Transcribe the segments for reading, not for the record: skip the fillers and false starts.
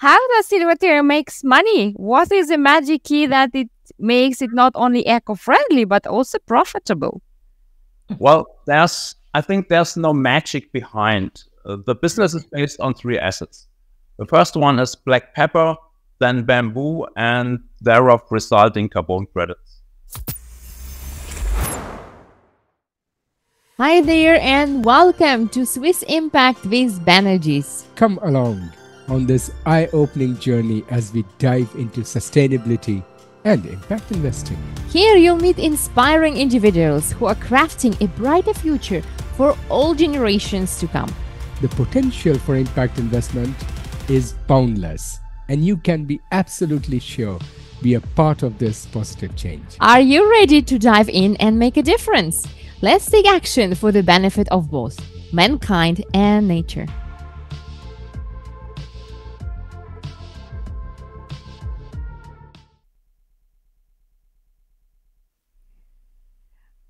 How does SilvaTerra makes money? What is the magic key that it makes it not only eco-friendly but also profitable? Well, I think there's no magic behind. The business is based on three assets. The first one is black pepper, then bamboo, and thereof resulting carbon credits. Hi there and welcome to Swiss Impact with Banerjee. Come along on this eye-opening journey as we dive into sustainability and impact investing. Here you'll meet inspiring individuals who are crafting a brighter future for all generations to come. The potential for impact investment is boundless, and you can be absolutely sure be a part of this positive change. Are you ready to dive in and make a difference? Let's take action for the benefit of both mankind and nature.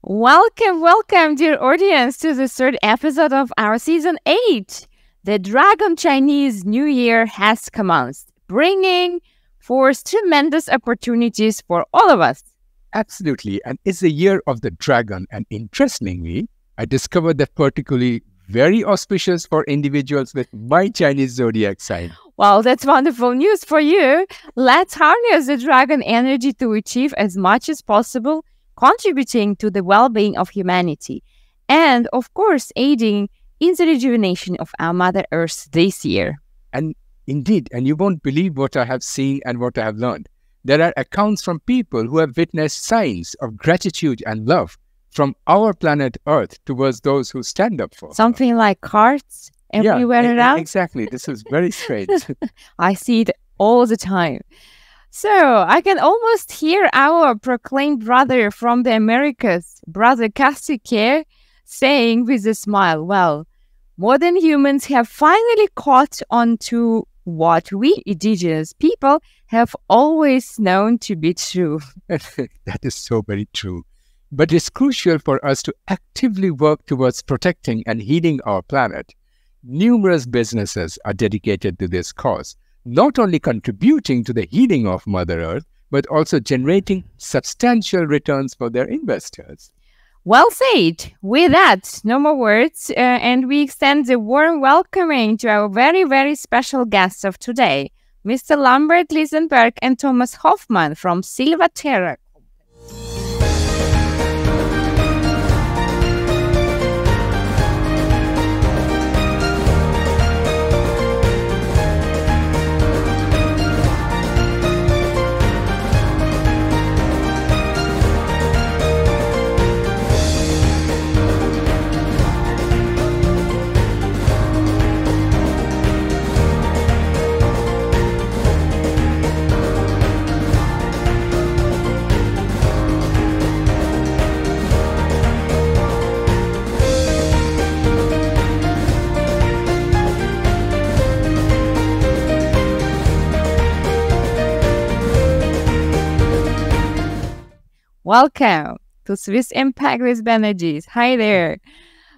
Welcome, dear audience, to the third episode of our Season 8. The Dragon Chinese New Year has commenced, bringing forth tremendous opportunities for all of us. Absolutely, and it's the year of the dragon, and interestingly, I discovered that particularly very auspicious for individuals with my Chinese zodiac sign. Well, that's wonderful news for you. Let's harness the dragon energy to achieve as much as possible, contributing to the well-being of humanity, and of course, aiding in the rejuvenation of our Mother Earth this year. And indeed, and you won't believe what I have seen and what I have learned. There are accounts from people who have witnessed signs of gratitude and love from our planet Earth towards those who stand up for something her. Like cards everywhere around? Exactly. This is very strange. I see it all the time. So I can almost hear our proclaimed brother from the Americas, Brother Kasike, saying with a smile, well, modern humans have finally caught on to what we indigenous people have always known to be true. That is so very true. But it's crucial for us to actively work towards protecting and healing our planet. Numerous businesses are dedicated to this cause, not only contributing to the healing of Mother Earth, but also generating substantial returns for their investors. Well said. With that, no more words, and we extend a warm welcoming to our very, very special guests of today, Mr. Lambert, Liesenberg, and Thomas Hoffman from SilvaTerra. Welcome to Swiss Impact with Banerjee. Hi there.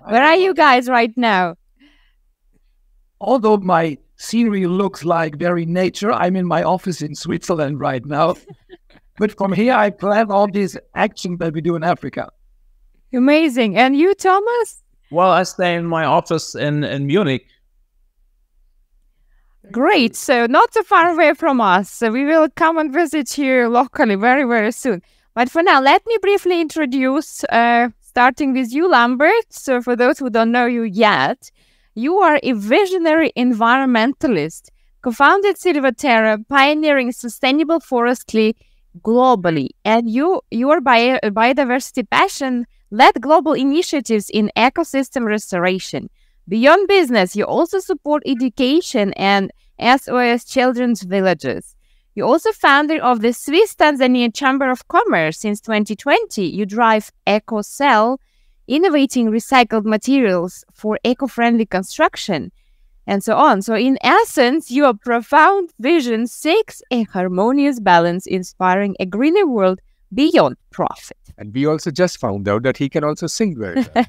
Where are you guys right now? Although my scenery looks like very nature, I'm in my office in Switzerland right now. But from here, I plan all these actions that we do in Africa. Amazing. And you, Thomas? Well, I stay in my office in Munich. Great. So not so far away from us. So we will come and visit you locally very, very soon. But for now, let me briefly introduce, starting with you, Lambert. So for those who don't know you yet, you are a visionary environmentalist, co-founded SilvaTerra, pioneering sustainable forestry globally. And your biodiversity passion led global initiatives in ecosystem restoration. Beyond business, you also support education and SOS Children's Villages. You're also founder of the Swiss-Tanzanian Chamber of Commerce since 2020. You drive EcoCell, innovating recycled materials for eco-friendly construction, and so on. So in essence, your profound vision seeks a harmonious balance, inspiring a greener world beyond profit. And we also just found out that he can also sing very well.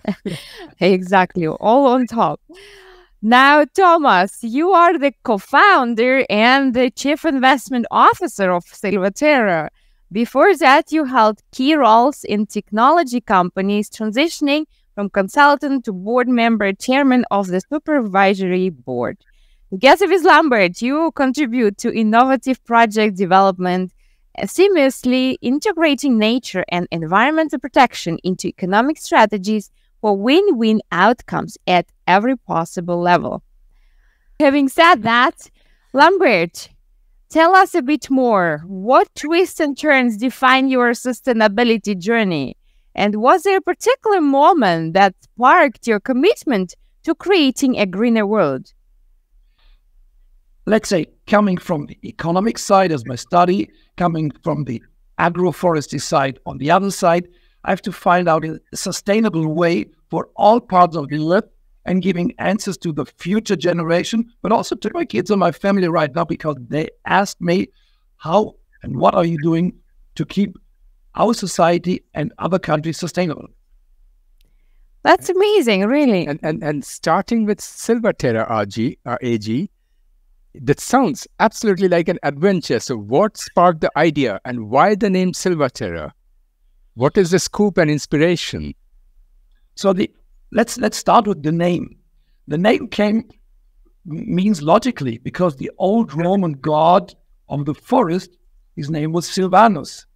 Exactly, all on top. Now, Thomas, you are the co-founder and the chief investment officer of SilvaTerra. Before that, you held key roles in technology companies, transitioning from consultant to board member, chairman of the supervisory board. Together with Lambert, you contribute to innovative project development, seamlessly integrating nature and environmental protection into economic strategies for win-win outcomes at every possible level. Having said that, Lambert, tell us a bit more. What twists and turns define your sustainability journey? And was there a particular moment that sparked your commitment to creating a greener world? Let's say, coming from the economic side as my study, coming from the agroforestry side on the other side, I have to find out a sustainable way for all parts of the earth and giving answers to the future generation, but also to my kids and my family right now, because they asked me how and what are you doing to keep our society and other countries sustainable. That's amazing, really. And starting with SilvaTerra AG, that sounds absolutely like an adventure. So what sparked the idea and why the name SilvaTerra? What is the scoop and inspiration? So let's start with the name. The name means logically because the old Roman god of the forest, his name was Silvanus.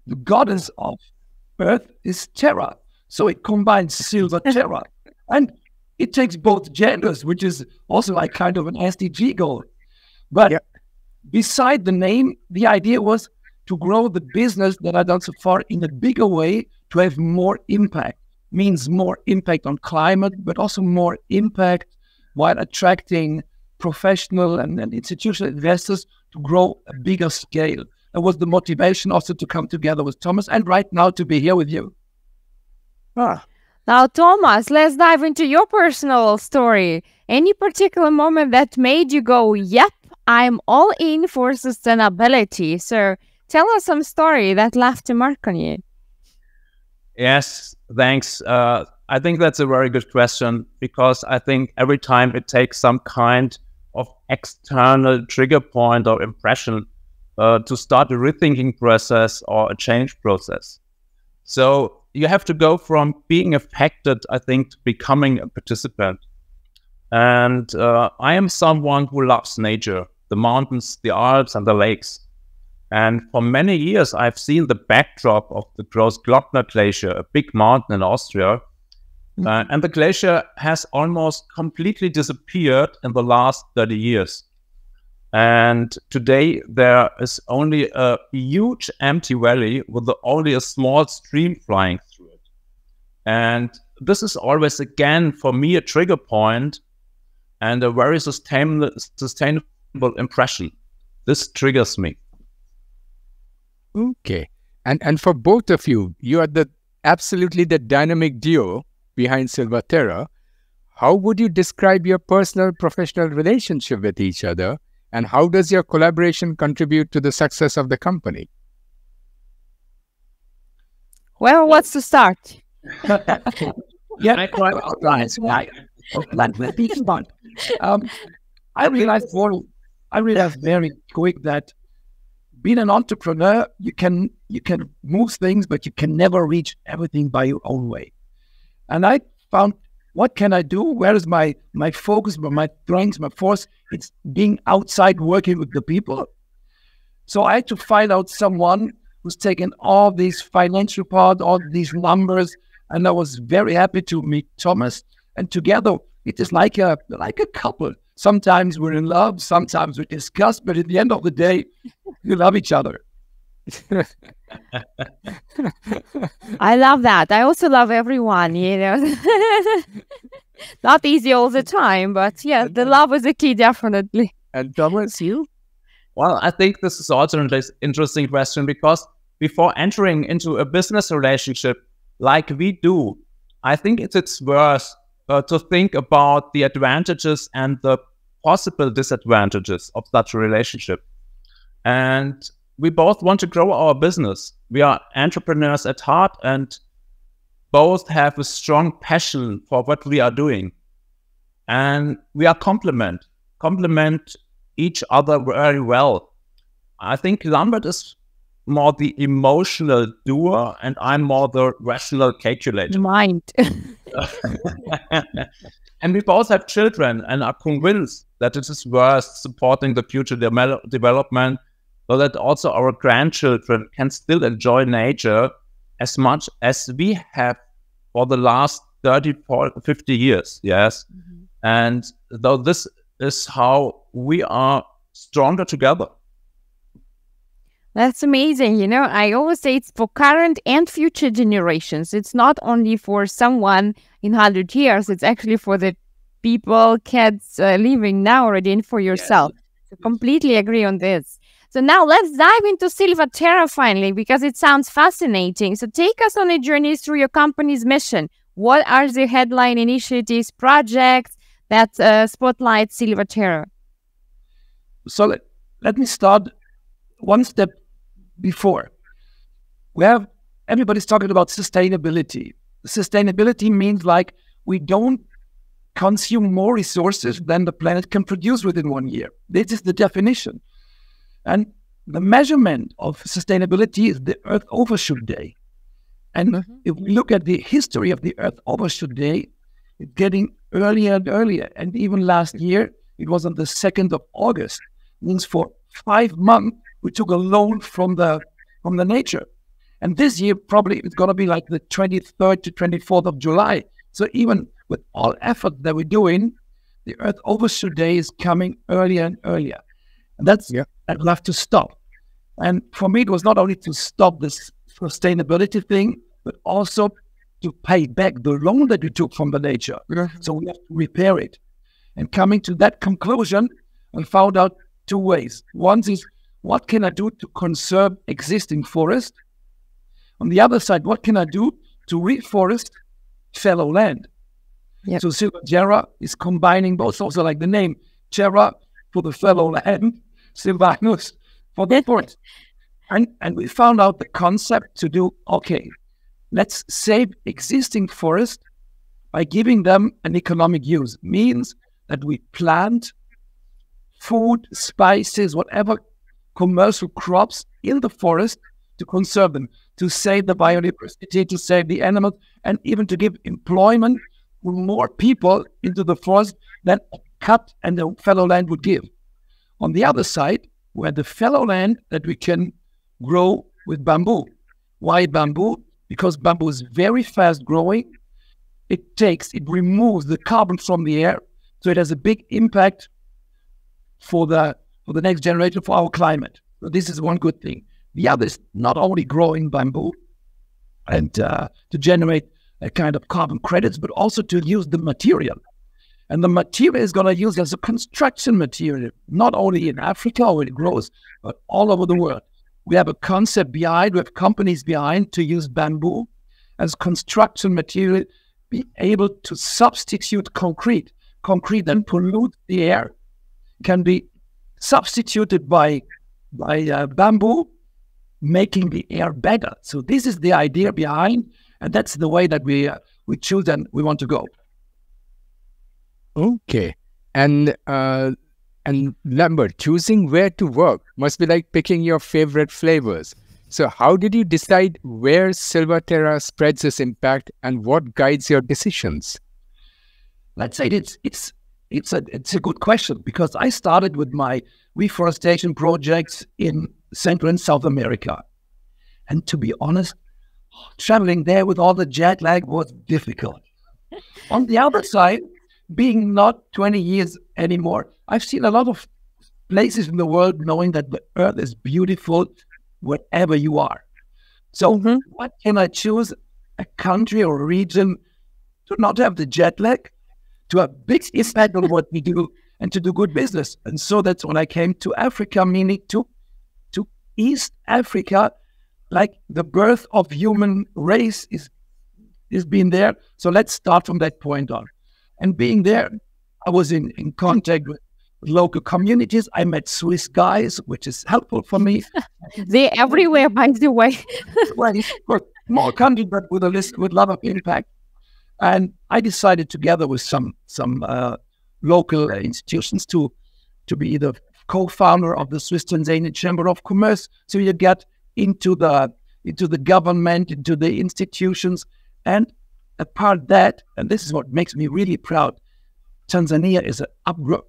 The goddess of earth is Terra. So it combines SilvaTerra. And it takes both genders, which is also like kind of an SDG goal. But beside the name, the idea was to grow the business that I've done so far in a bigger way to have more impact. Means more impact on climate, but also more impact while attracting professional and institutional investors to grow a bigger scale. That was the motivation also to come together with Thomas and right now to be here with you. Now, Thomas, let's dive into your personal story. Any particular moment that made you go, yep, I'm all in for sustainability? So tell us some story that left a mark on you. Yes, thanks. I think that's a very good question because I think every time it takes some kind of external trigger point or impression to start a rethinking process or a change process. So you have to go from being affected, I think, to becoming a participant. And I am someone who loves nature, the mountains, the Alps, and the lakes. And for many years, I've seen the backdrop of the Großglockner Glacier, a big mountain in Austria. And the glacier has almost completely disappeared in the last 30 years. And today, there is only a huge empty valley with only a small stream flying through it. And this is always, again, for me, a trigger point and a very sustainable impression. This triggers me. Okay. And for both of you, you are absolutely the dynamic duo behind SilvaTerra. How would you describe your personal professional relationship with each other? And how does your collaboration contribute to the success of the company? Well, what's to start? I realized very quick that being an entrepreneur, you can move things, but you can never reach everything by your own way. And I found, what can I do? Where is my focus, my strength, my force? It's being outside working with the people. So I had to find out someone who's taken all these financial part, all these numbers, and I was very happy to meet Thomas. And together, it is like a couple. Sometimes we're in love, sometimes we discuss, but at the end of the day, we love each other. I love that. I also love everyone, Not easy all the time, but yeah, the love is the key, definitely. And Thomas, you? Well, I think this is also an interesting question because before entering into a business relationship like we do, I think it's worth to think about the advantages and the possible disadvantages of such a relationship. And we both want to grow our business. We are entrepreneurs at heart and both have a strong passion for what we are doing. and we are complement each other very well. I think Lambert is more the emotional doer, and I'm more the rational calculator. Mind. And we both have children and are convinced that it is worth supporting the future development, so that also our grandchildren can still enjoy nature as much as we have for the last 30, 40, 50 years. Yes. Mm-hmm. And though this is how we are stronger together. That's amazing. You know, I always say it's for current and future generations. It's not only for someone in 100 years, it's actually for the people, kids living now already, and for yourself. Yes. So completely agree on this. So now let's dive into SilvaTerra finally, because it sounds fascinating. So take us on a journey through your company's mission. What are the headline initiatives, projects that spotlight SilvaTerra? So let me start one step before. Everybody's talking about sustainability. Sustainability means like we don't consume more resources than the planet can produce within 1 year. This is the definition. And the measurement of sustainability is the Earth Overshoot Day. And if we look at the history of the Earth Overshoot Day, it's getting earlier and earlier. And even last year, it was on the 2nd of August. It means for 5 months, we took a loan from the nature. And this year, probably it's going to be like the 23rd to 24th of July. So even with all effort that we're doing, the Earth Overshoot Day is coming earlier and earlier. And I'd love to stop. And for me, it was not only to stop this sustainability thing, but also to pay back the loan that we took from the nature. So we have to repair it. And coming to that conclusion, I found out 2 ways. One is, what can I do to conserve existing forest? On the other side, what can I do to reforest fallow land? Yep. So SilvaTerra is combining both, also like the name, terra for the fallow land, Silvanus for the forest. And we found out the concept to do, okay, let's save existing forest by giving them an economic use. Means that we plant food, spices, whatever commercial crops in the forest to conserve them, to save the biodiversity, to save the animals, and even to give employment for more people into the forest than a cut and the fallow land would give. On the other side, we have the fallow land that we can grow with bamboo. Why bamboo? Because bamboo is very fast growing. It removes the carbon from the air, so it has a big impact for the next generation, for our climate. So this is one good thing. The other is not only growing bamboo and to generate a kind of carbon credits, but also to use the material. And the material is going to use as a construction material, not only in Africa where it grows, but all over the world. We have a concept behind, we have companies behind to use bamboo as construction material, be able to substitute concrete. Concrete that pollutes the air can be substituted by bamboo, making the air better. So this is the idea behind, and that's the way that we choose and we want to go. Okay. And Lambert, choosing where to work must be like picking your favorite flavors. So how did you decide where SilvaTerra spreads its impact, and what guides your decisions? Let's say it's a good question, because I started with my reforestation projects in Central and South America. And to be honest, traveling there with all the jet lag was difficult. On the other side, being not 20 years anymore, I've seen a lot of places in the world, knowing that the earth is beautiful wherever you are. So what can I choose? A country or a region to not have the jet lag, to have big impact on what we do, and to do good business. And so that's when I came to Africa, meaning to East Africa, like the birth of human race is being there. So let's start from that point on. And being there, I was in contact with local communities. I met Swiss guys, which is helpful for me. They're everywhere, by the way. Well, small country, but with a lot of impact. And I decided, together with some local institutions to be the co-founder of the Swiss-Tanzanian Chamber of Commerce. So you get into the government, into the institutions, and apart that, and this is what makes me really proud, Tanzania is an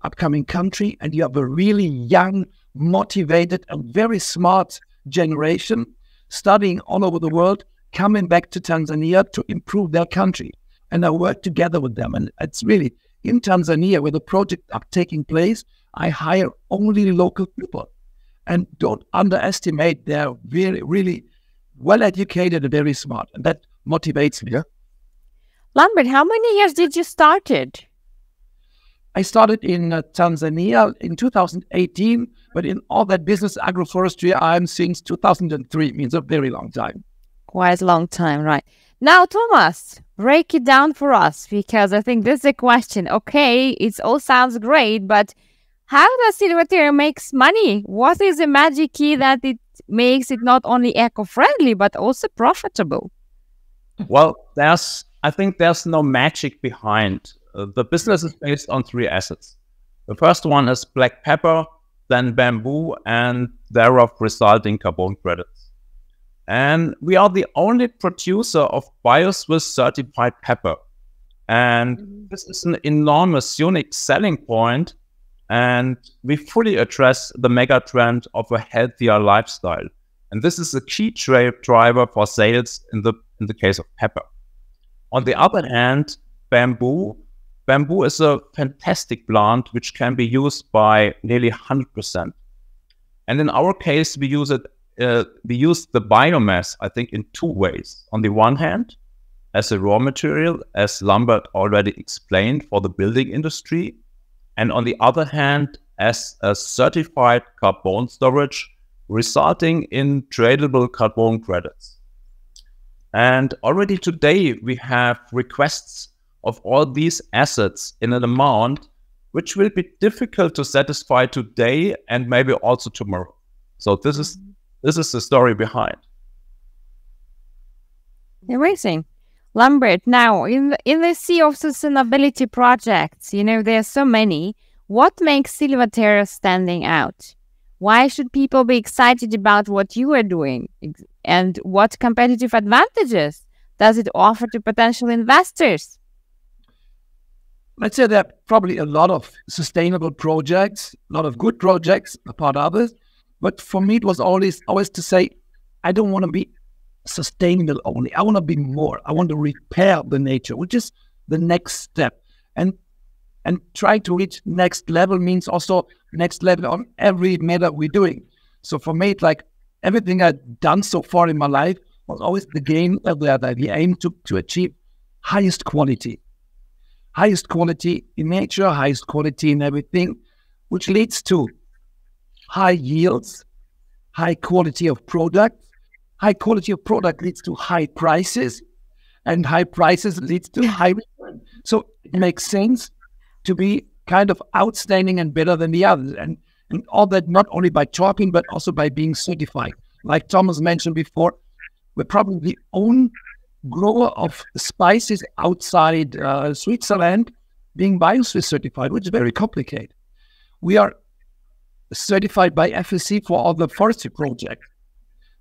upcoming country, and you have a really young, motivated, and very smart generation studying all over the world, coming back to Tanzania to improve their country. And I work together with them. And it's really in Tanzania where the projects are taking place, I hire only local people. And don't underestimate, they're really well educated and very smart. And that motivates me. Yeah? Lambert, how many years did you started? I started in Tanzania in 2018, but in all that business agroforestry, I'm since 2003, means a very long time. Quite a long time, right. Now, Thomas, break it down for us, because I think this is a question. Okay, it all sounds great, but how does SilvaTerra makes money? What is the magic key that it makes it not only eco-friendly, but also profitable? Well, I think there's no magic behind. The business is based on 3 assets. The first one is black pepper, then bamboo, and thereof resulting carbon credits. And we are the only producer of BioSwiss certified pepper. And this is an enormous, unique selling point. And we fully address the mega trend of a healthier lifestyle. And this is a key driver for sales in the case of pepper. On the other hand, bamboo is a fantastic plant which can be used by nearly 100%. And in our case, we use the biomass, I think, in 2 ways. On the one hand, as a raw material, as Lambert already explained, for the building industry. And on the other hand, as a certified carbon storage, resulting in tradable carbon credits. And already today, we have requests of all these assets in an amount which will be difficult to satisfy today and maybe also tomorrow. So this is the story behind. Amazing. Lambert, now in the sea of sustainability projects, there are so many. What makes SilvaTerra standing out? Why should people be excited about what you are doing? And what competitive advantages does it offer to potential investors? Let's say there are probably a lot of sustainable projects, a lot of good projects, apart others. But for me, it was always to say, I don't want to be sustainable only. I want to be more. I want to repair the nature, which is the next step. And try to reach next level means also next level on every matter we're doing. So for me, it's like everything I've done so far in my life was always the aim to achieve highest quality. Highest quality in nature, highest quality in everything, which leads to high yields, high quality of product. High quality of product leads to high prices, and high prices leads to high return. So it makes sense to be kind of outstanding and better than the others. And all that not only by talking, but also by being certified. Like Thomas mentioned before, we're probably the only grower of spices outside Switzerland being BioSwiss certified, which is very complicated. We are certified by FSC for all the forestry projects.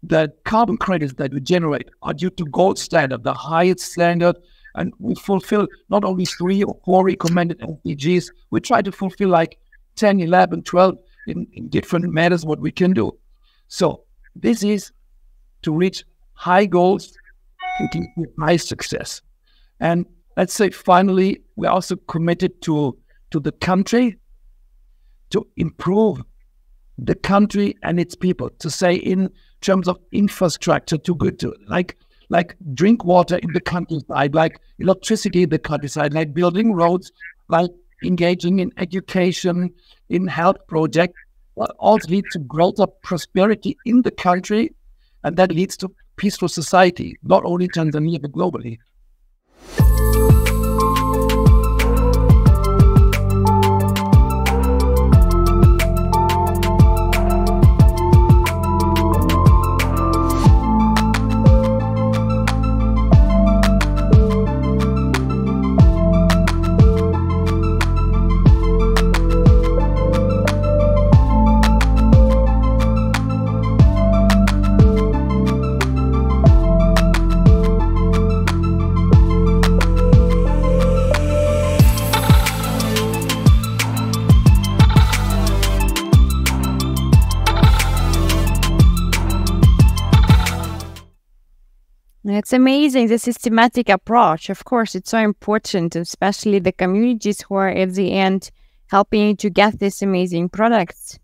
The carbon credits that we generate are due to gold standard, the highest standard, and we fulfill not only 3 or 4 recommended SDGs, we try to fulfill like 10, 11, 12 in different matters what we can do. So this is to reach high goals, high success. And let's say finally, we're also committed to the country, to improve the country and its people, to say in terms of infrastructure, to good to like drink water in the countryside, like electricity in the countryside, like building roads, like engaging in education, in health projects, what also leads to greater prosperity in the country, and that leads to peaceful society, not only in Tanzania, but globally. It's amazing, the systematic approach. Of course, it's so important, especially the communities who are at the end helping you to get these amazing products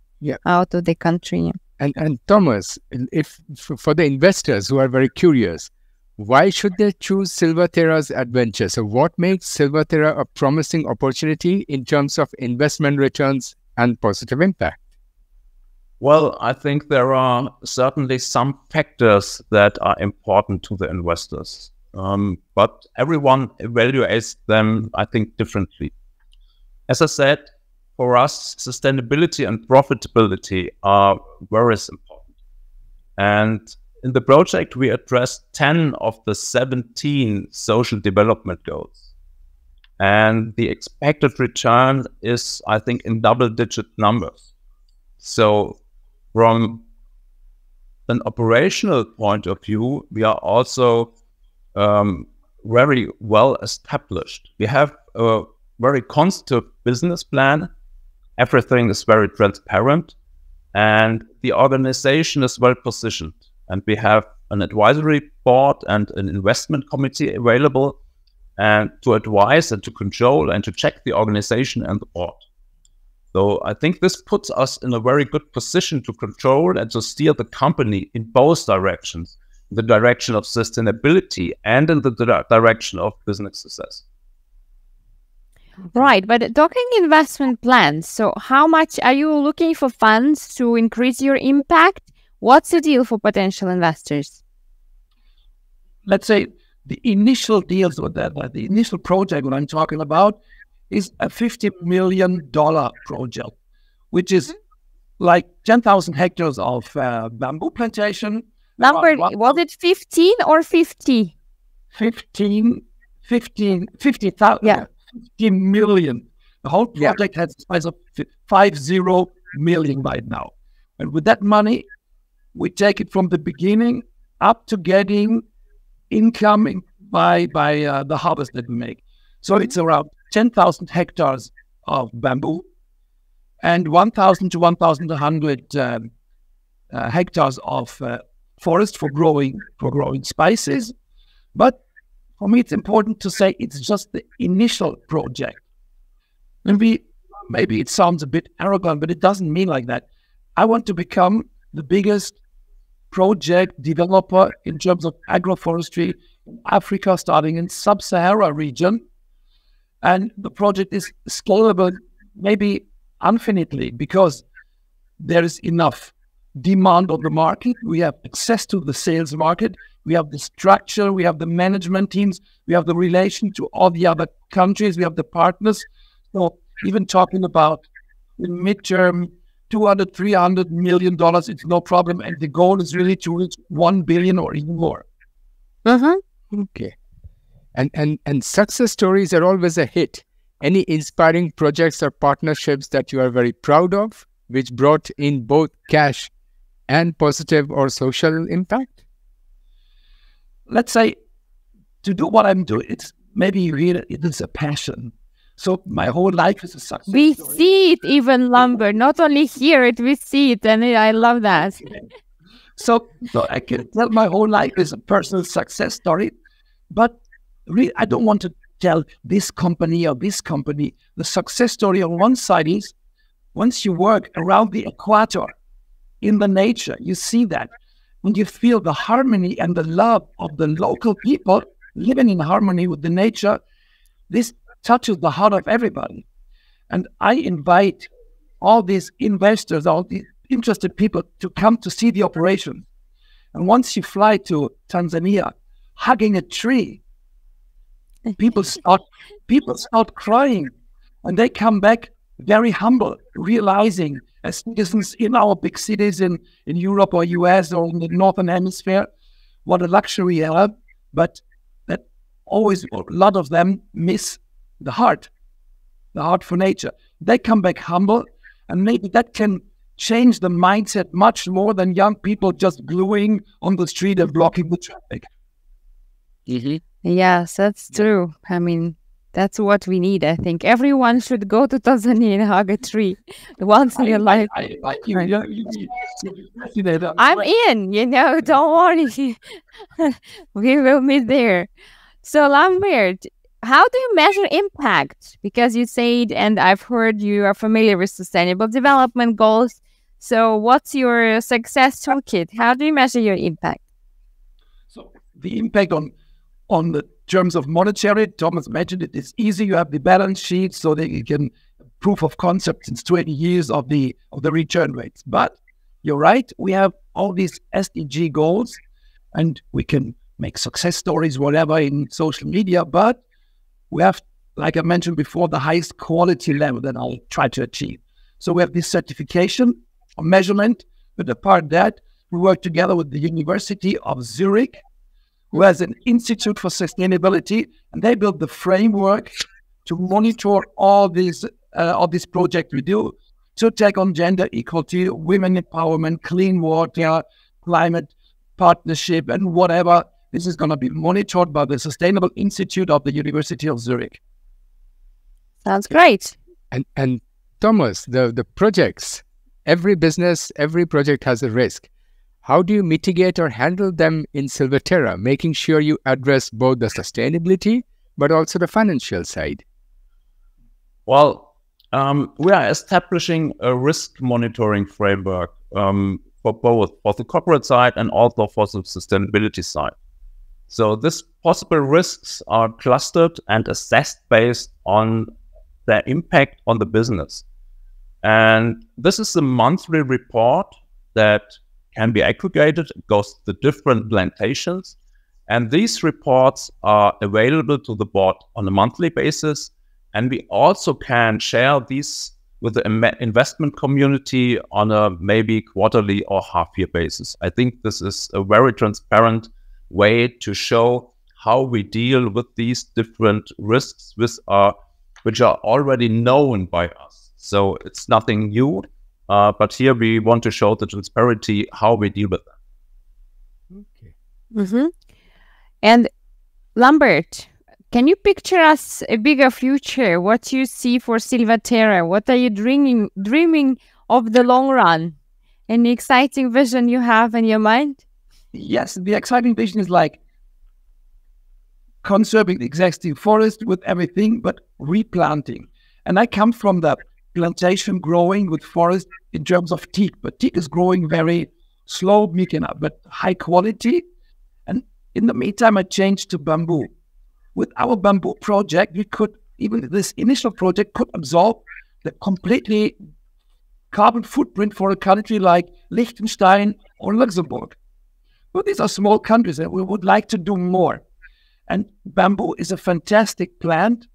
out of the country. And Thomas, if for the investors who are very curious, why should they choose SilvaTerra's adventure? So what makes SilvaTerra a promising opportunity in terms of investment returns and positive impact? Well, I think there are certainly some factors that are important to the investors, but everyone evaluates them, I think, differently. As I said, for us, sustainability and profitability are very important. And in the project, we addressed 10 of the 17 social development goals. And the expected return is, I think, in double-digit numbers. So from an operational point of view, we are also very well established. We have a very constant business plan. Everything is very transparent, and the organization is well positioned. And we have an advisory board and an investment committee available and to advise and to control and to check the organization and the board. So I think this puts us in a very good position to control and to steer the company in both directions, in the direction of sustainability and in the direction of business success. Right, but talking investment plans, so how much are you looking for funds to increase your impact? What's the deal for potential investors? Let's say the initial deals with that, the initial project what I'm talking about is a $50 million project, which is like 10,000 hectares of bamboo plantation. Lambert, was it 15 or 50? 50,000. Yeah. 50 million. The whole project has a size of 50 million right now. And with that money, we take it from the beginning up to getting income by the harvest that we make. So it's around 10,000 hectares of bamboo and 1,000 to 1,100 hectares of forest for growing spices. But for me, it's important to say it's just the initial project. Maybe it sounds a bit arrogant, but it doesn't mean like that. I want to become the biggest project developer in terms of agroforestry in Africa, starting in sub-Sahara region. And the project is scalable maybe infinitely because there is enough demand on the market. We have access to the sales market. We have the structure. We have the management teams. We have the relation to all the other countries. We have the partners. So even talking about in midterm, $200, $300 million, it's no problem. And the goal is really to reach 1 billion or even more. Okay. And success stories are always a hit. Any inspiring projects or partnerships that you are very proud of, which brought in both cash and positive or social impact? Let's say to do what I'm doing, it's maybe you hear it is a passion. So my whole life is a success We story. see it even, Lambert. Not only hear it, we see it. And I love that. So I can tell my whole life is a personal success story. But really, I don't want to tell this company or this company. The success story on one side is once you work around the equator in the nature, you see that. When you feel the harmony and the love of the local people living in harmony with the nature, this touches the heart of everybody. And I invite all these investors, all these interested people to come to see the operation. And once you fly to Tanzania, hugging a tree, people start crying, and they come back very humble, realizing as citizens in our big cities in Europe or US or in the Northern Hemisphere, what a luxury we have, but that always a lot of them miss the heart for nature. They come back humble, and maybe that can change the mindset much more than young people just gluing on the street and blocking the traffic. Yes, that's true. I mean, That's what we need, I think. Everyone should go to Tanzania and hug a tree once in your life. I'm in, don't worry. We will meet there. So, Lambert, how do you measure impact? Because you said, and I've heard you are familiar with sustainable development goals. So, what's your success toolkit? How do you measure your impact? So, the impact on the terms of monetary, Thomas mentioned it, it's easy. You have the balance sheet so that you can proof of concept since 20 years of the return rates. But you're right, we have all these SDG goals and we can make success stories, whatever, in social media, but we have, like I mentioned before, the highest quality level that I'll try to achieve. So we have this certification or measurement, but apart that, we work together with the University of Zurich, who has an Institute for Sustainability, and they built the framework to monitor all these projects we do, to take on gender equality, women empowerment, clean water, climate partnership, and whatever. This is going to be monitored by the Sustainable Institute of the University of Zurich. Sounds great. And Thomas, the projects, every business, every project has a risk. How do you mitigate or handle them in SilvaTerra, making sure you address both the sustainability but also the financial side? Well, we are establishing a risk monitoring framework for both, for the corporate side and also for the sustainability side. So these possible risks are clustered and assessed based on their impact on the business. And this is a monthly report that can be aggregated. It goes to the different plantations. And these reports are available to the board on a monthly basis. And we also can share these with the investment community on a maybe quarterly or half-year basis. I think this is a very transparent way to show how we deal with these different risks which are already known by us. So it's nothing new. But here we want to show the transparency, how we deal with them. Okay. Mm-hmm. And Lambert, can you picture us a bigger future? What you see for SilvaTerra? What are you dreaming of the long run? Any exciting vision you have in your mind? Yes, the exciting vision is like conserving the existing forest with everything, but replanting. And I come from the plantation growing with forest in terms of teak, but teak is growing very slow, but high quality. And in the meantime, I changed to bamboo. With our bamboo project, we could, even this initial project could absorb the completely carbon footprint for a country like Liechtenstein or Luxembourg. But these are small countries and we would like to do more. And bamboo is a fantastic plant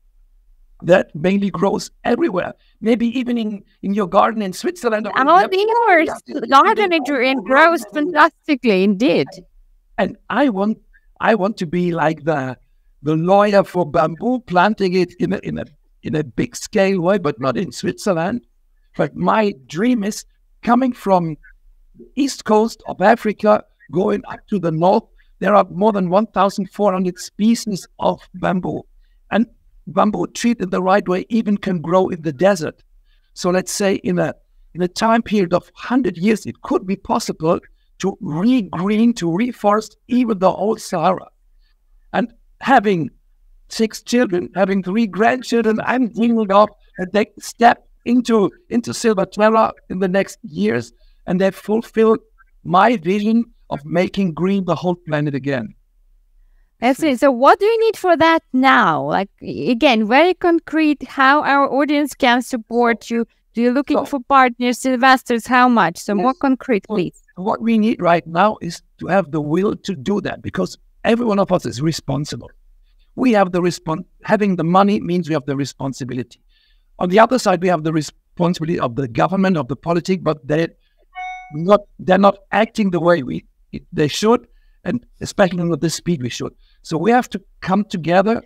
that mainly grows everywhere. Maybe even in your garden in Switzerland. Yours garden it grows fantastically indeed. And I want to be like the lawyer for bamboo, planting it in a big scale way, but not in Switzerland. But my dream is coming from the east coast of Africa, going up to the north. There are more than 1,400 species of bamboo. And bamboo treated the right way even can grow in the desert. So let's say in a time period of 100 years, it could be possible to re-green, to reforest even the whole Sahara. And having 6 children, having 3 grandchildren, I'm dreaming of a step into SilvaTerra in the next years, and they fulfill my vision of making green the whole planet again. Excellent. So what do you need for that now? Like, again, very concrete, how our audience can support you. Do you looking for partners, investors, how much? So more concrete, please. What we need right now is to have the will to do that, because every one of us is responsible. We have the having the money means we have the responsibility. On the other side, we have the responsibility of the government, of the politics, but they're not acting the way they should, and especially with the speed we should. So we have to come together,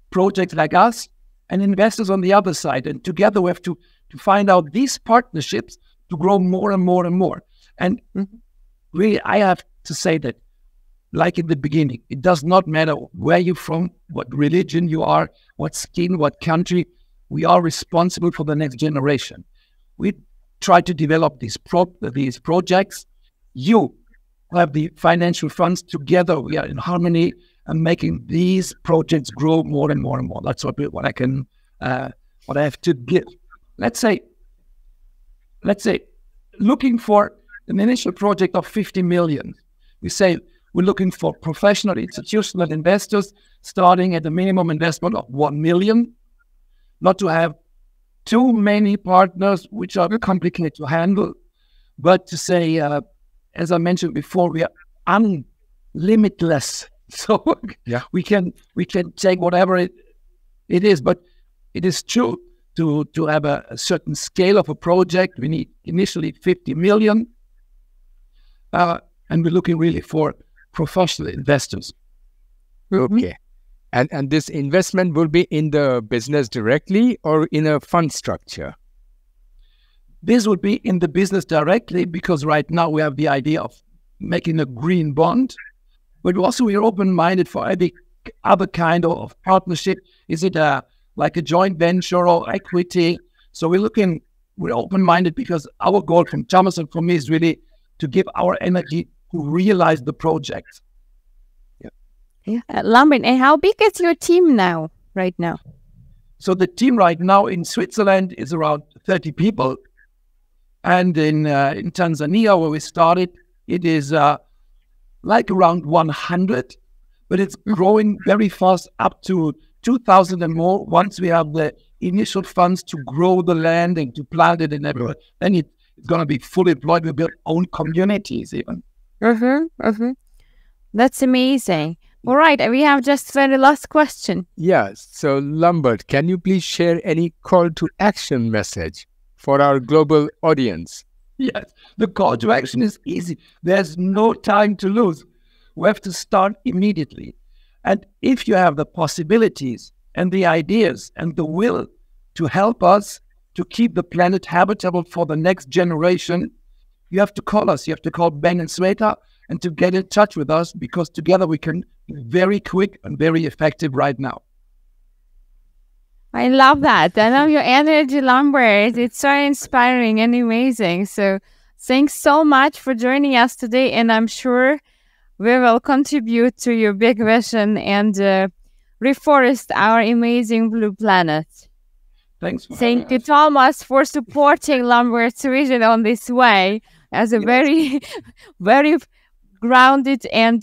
projects like us and investors on the other side, and together we have to find out these partnerships to grow more and more and more. And really, I have to say that like in the beginning. It does not matter where you're from, what religion you are, what skin, what country. We are responsible for the next generation. We try to develop these projects. You have the financial funds. Together we are in harmony and making these projects grow more and more and more. That's what I have to give. Let's say, looking for an initial project of 50 million. We say we're looking for professional institutional investors starting at a minimum investment of 1 million, not to have too many partners, which are complicated to handle, but to say, as I mentioned before, we are unlimitless. So we can take whatever it is, but it is true to have a certain scale of a project. We need initially 50 million, and we're looking really for professional investors. Okay. And this investment will be in the business directly or in a fund structure? This would be in the business directly, because right now we have the idea of making a green bond, but also we are open-minded for any other kind of partnership. Is it like a joint venture or equity? So we're open-minded, because our goal from Thomas and from me is really to give our energy to realize the project. Lambert, and how big is your team right now? So the team right now in Switzerland is around 30 people. And in Tanzania, where we started, it is like around 100, but it's growing very fast up to 2,000 and more once we have the initial funds to grow the land and to plant it and everywhere. Then it's going to be fully employed. We build own communities even. That's amazing. All right, we have just very last question. Yes. So Lambert, can you please share any call to action message for our global audience? Yes, the call to action is easy. There's no time to lose. We have to start immediately. And if you have the possibilities and the ideas and the will to help us to keep the planet habitable for the next generation, you have to call us. You have to call Ben and Sveta and to get in touch with us, because together we can be very quick and very effective right now. I love that. I love your energy, Lambert. It's so inspiring and amazing. So thanks so much for joining us today. And I'm sure we will contribute to your big vision and reforest our amazing blue planet. Thanks. Thank you, Thomas, for supporting Lambert's vision on this way as a very, very grounded and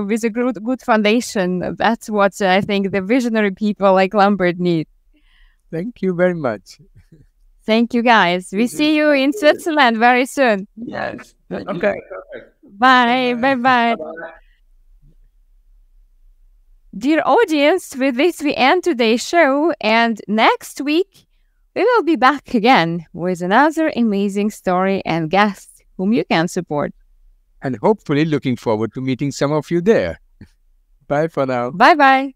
with a good foundation. That's what I think the visionary people like Lambert need. Thank you very much. Thank you, guys. We see you in Switzerland very soon. Yes. Okay. Bye. Bye-bye. Dear audience, with this we end today's show, and next week we will be back again with another amazing story and guest whom you can support. And hopefully looking forward to meeting some of you there. Bye for now. Bye-bye.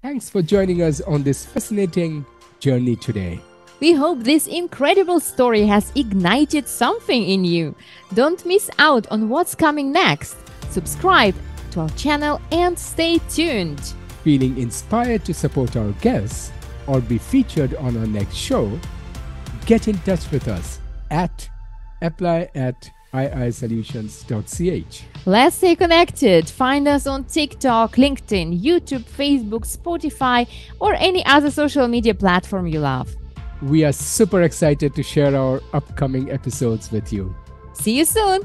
Thanks for joining us on this fascinating journey today. We hope this incredible story has ignited something in you. Don't miss out on what's coming next. Subscribe to our channel and stay tuned. Feeling inspired to support our guests or be featured on our next show? Get in touch with us at apply@iisolutions.ch. Let's stay connected. Find us on TikTok, LinkedIn, YouTube, Facebook, Spotify, or any other social media platform you love. We are super excited to share our upcoming episodes with you. See you soon.